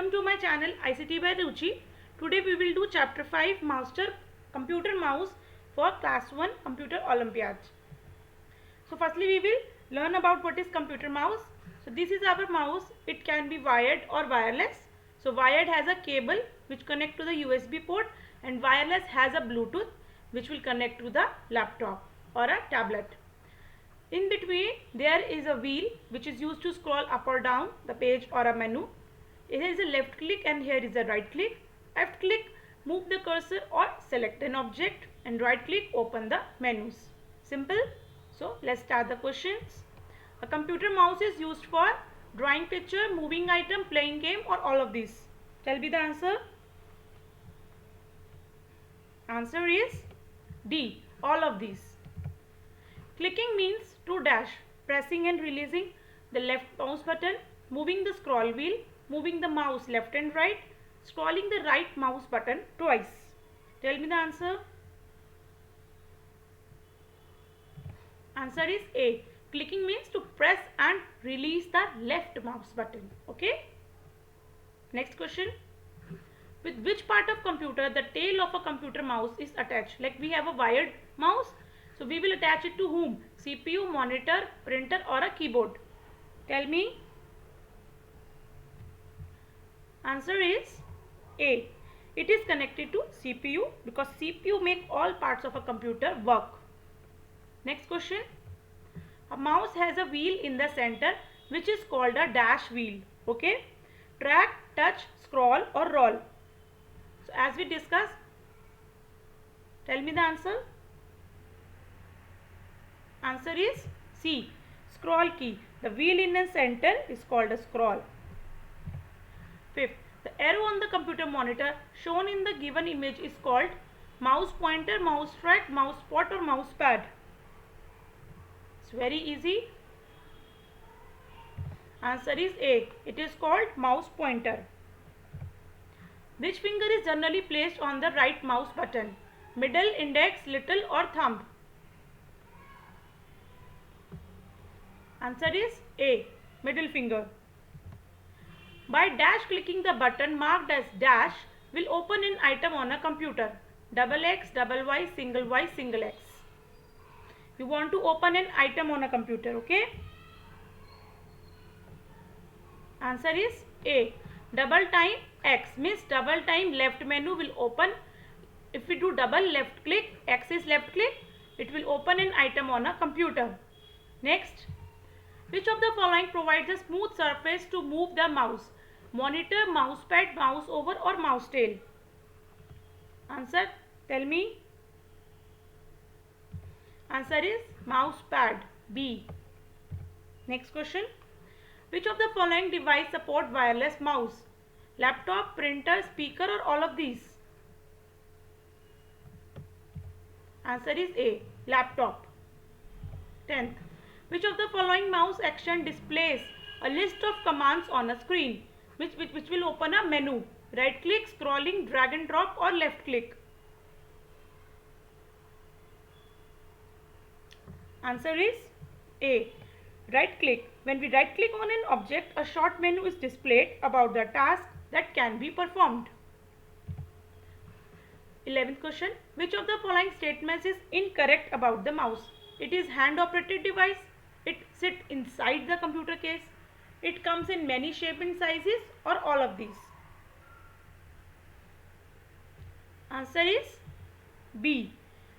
Welcome to my channel ICT by Ruchi. Today we will do chapter 5 Master Computer Mouse for class 1 Computer Olympiad. So firstly we will learn about what is computer mouse. So this is our mouse. It can be wired or wireless. So wired has a cable which connect to the USB port, and wireless has a Bluetooth which will connect to the laptop or a tablet. In between there is a wheel which is used to scroll up or down the page or a menu. Here is a left click and here is a right click. Left click move the cursor or select an object, and right click open the menus. Simple. So let's start the questions. A computer mouse is used for drawing picture, moving item, playing game, or all of these. Tell me the answer. Answer is D, all of these. Clicking means to dash, pressing and releasing the left mouse button, moving the scroll wheel, moving the mouse left and right, scrolling the right mouse button twice. Tell me the answer. Answer is A. Clicking means to press and release the left mouse button. Okay. Next question. With which part of computer the tail of a computer mouse is attached? Like we have a wired mouse. So we will attach it to whom? CPU, monitor, printer, or a keyboard? Tell me. Answer is A. It is connected to CPU because CPU make all parts of a computer work. Next question. A mouse has a wheel in the center which is called a dash wheel. Okay. Track, touch, scroll, or roll. So as we discussed, tell me the answer. Answer is C. Scroll key. The wheel in the center is called a scroll. Fifth, the arrow on the computer monitor shown in the given image is called mouse pointer, mouse track, mouse pot, or mouse pad. It's very easy. Answer is A. It is called mouse pointer. Which finger is generally placed on the right mouse button? Middle, index, little, or thumb? Answer is A. Middle finger. By dash clicking the button marked as dash will open an item on a computer. Double X, double Y, single X. You want to open an item on a computer, okay? Answer is A. Double time X means double time left menu will open. If we do double left click, X is left click, it will open an item on a computer. Next. Which of the following provides a smooth surface to move the mouse? Monitor, mousepad, mouse over, or mouse tail? Answer. Tell me. Answer is mousepad. B. Next question. Which of the following device support wireless mouse? Laptop, printer, speaker, or all of these? Answer is A. Laptop. 10th. Which of the following mouse action displays a list of commands on a screen? Which will open a menu? Right click, scrolling, drag and drop, or left click? Answer is A. Right click. When we right click on an object, a short menu is displayed about the task that can be performed. 11th question. Which of the following statements is incorrect about the mouse? It is hand operated device. It sits inside the computer case. It comes in many shapes and sizes, or all of these? Answer is B.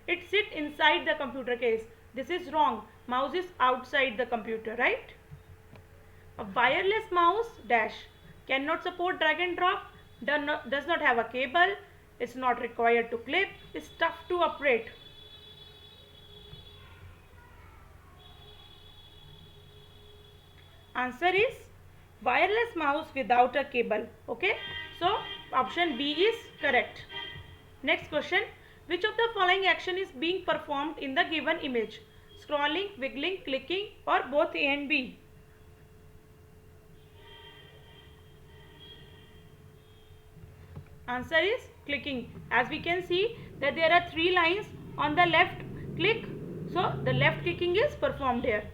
It sits inside the computer case. This is wrong. Mouse is outside the computer, right? A wireless mouse dash cannot support drag and drop, does not have a cable, is not required to clip, is tough to operate. Answer is wireless mouse without a cable. Okay. So option B is correct. Next question. Which of the following action is being performed in the given image? Scrolling, wiggling, clicking, or both A and B? Answer is clicking. As we can see that there are 3 lines on the left click. So the left clicking is performed here.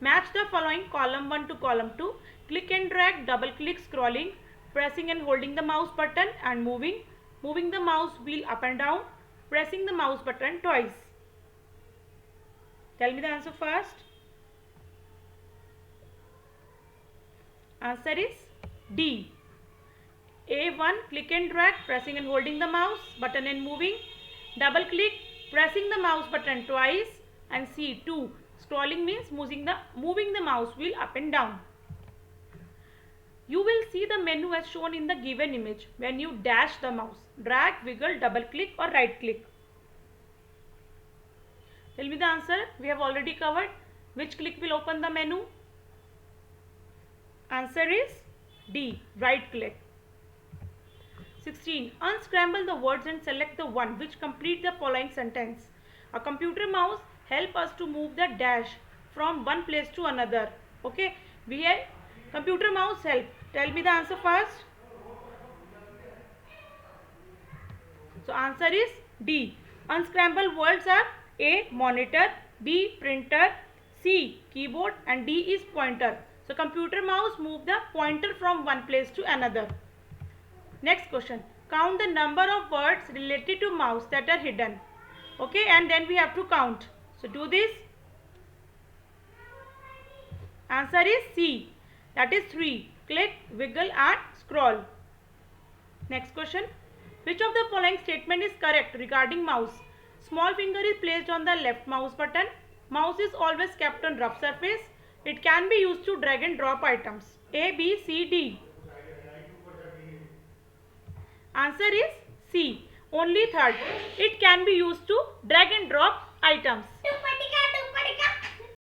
Match the following column 1 to column 2. Click and drag, double click, scrolling, pressing and holding the mouse button and moving the mouse wheel up and down, pressing the mouse button twice. Tell me the answer first. Answer is D. A1, click and drag, pressing and holding the mouse button and moving, double click, pressing the mouse button twice, and C2, scrolling means moving the mouse wheel up and down. You will see the menu as shown in the given image when you dash the mouse, drag, wiggle, double click or right click. Tell me the answer. We have already covered. Which click will open the menu? Answer is D, right click. 16. Unscramble the words and select the one which complete the following sentence. A computer mouse help us to move the dash from one place to another. Okay, we have computer mouse help. Tell me the answer first. So answer is D. Unscrambled words are A, monitor, B, printer, C, keyboard and D is pointer. So computer mouse move the pointer from one place to another. Next question. Count the number of words related to mouse that are hidden. Okay, and then we have to count. So do this. Answer is C. That is 3. Click, wiggle and scroll. Next question. Which of the following statement is correct regarding mouse? Small finger is placed on the left mouse button. Mouse is always kept on rough surface. It can be used to drag and drop items. A, B, C, D. Answer is C. Only third. It can be used to drag and drop items.